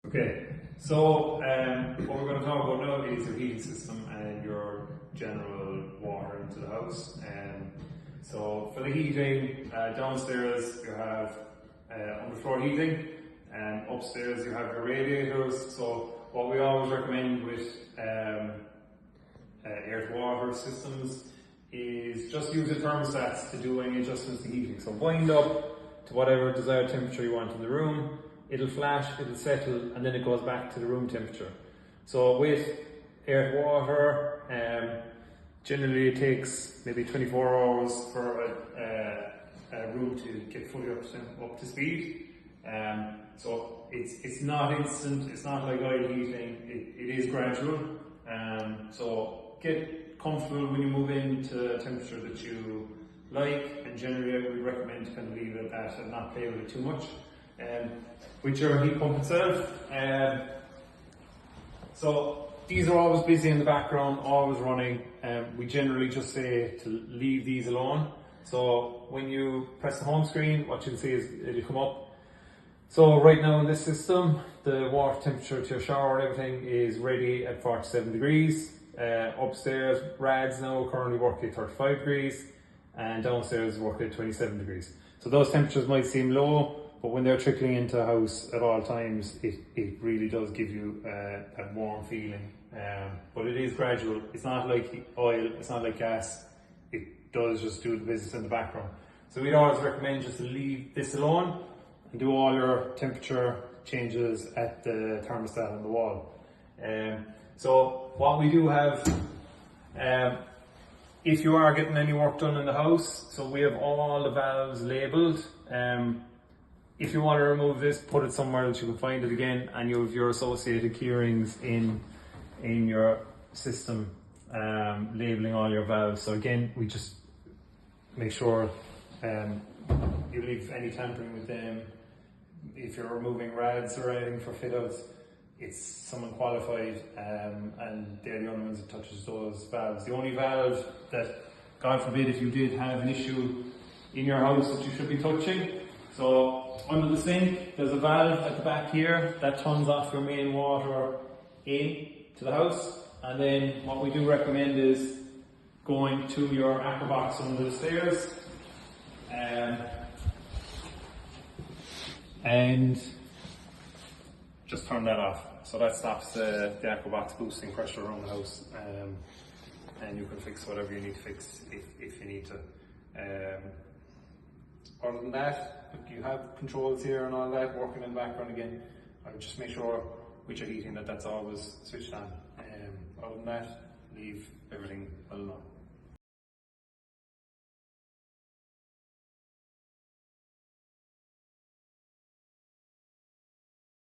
Okay, so what we're going to talk about now is your heating system and your general water into the house. So for the heating, downstairs you have underfloor heating, and upstairs you have your radiators. So what we always recommend with air to water systems is just use the thermostats to do any adjustments to heating. So wind up to whatever desired temperature you want in the room. It'll flash, it'll settle, and then it goes back to the room temperature. So with air to water, generally it takes maybe 24 hours for a room to get fully up to speed. So it's not instant, it's not like oil heating, it is gradual. So get comfortable when you move into a temperature that you like, and generally I would recommend to kind of leave it at that and not play with it too much. With your heat pump itself, so these are always busy in the background, always running. We generally just say to leave these alone. So when you press the home screen, what you'll see is it'll come up. So right now in this system, the water temperature to your shower and everything is ready at 47 degrees. Upstairs, rads now currently work at 35 degrees, and downstairs work at 27 degrees. So those temperatures might seem low, but when they're trickling into the house at all times, it really does give you that warm feeling. But it is gradual. It's not like oil, it's not like gas. It does just do the business in the background. So we'd always recommend just to leave this alone and do all your temperature changes at the thermostat on the wall. So what we do have, if you are getting any work done in the house, so we have all the valves labelled. If you want to remove this, put it somewhere that you can find it again, and you have your associated keyrings in your system, labelling all your valves. So again, we just make sure you leave any tampering with them. If you're removing rads or anything for fit outs, it's someone qualified, and they're the only ones that touches those valves. The only valve that, God forbid, if you did have an issue in your house that you should be touching, so under the sink, there's a valve at the back here that turns off your main water in to the house. And then what we do recommend is going to your aqua box under the stairs and just turn that off. So that stops the aqua box boosting pressure around the house, and you can fix whatever you need to fix if you need to. Other than that, you have controls here and all that working in the background again. I would just make sure with your heating that's always switched on. Other than that, leave everything well alone.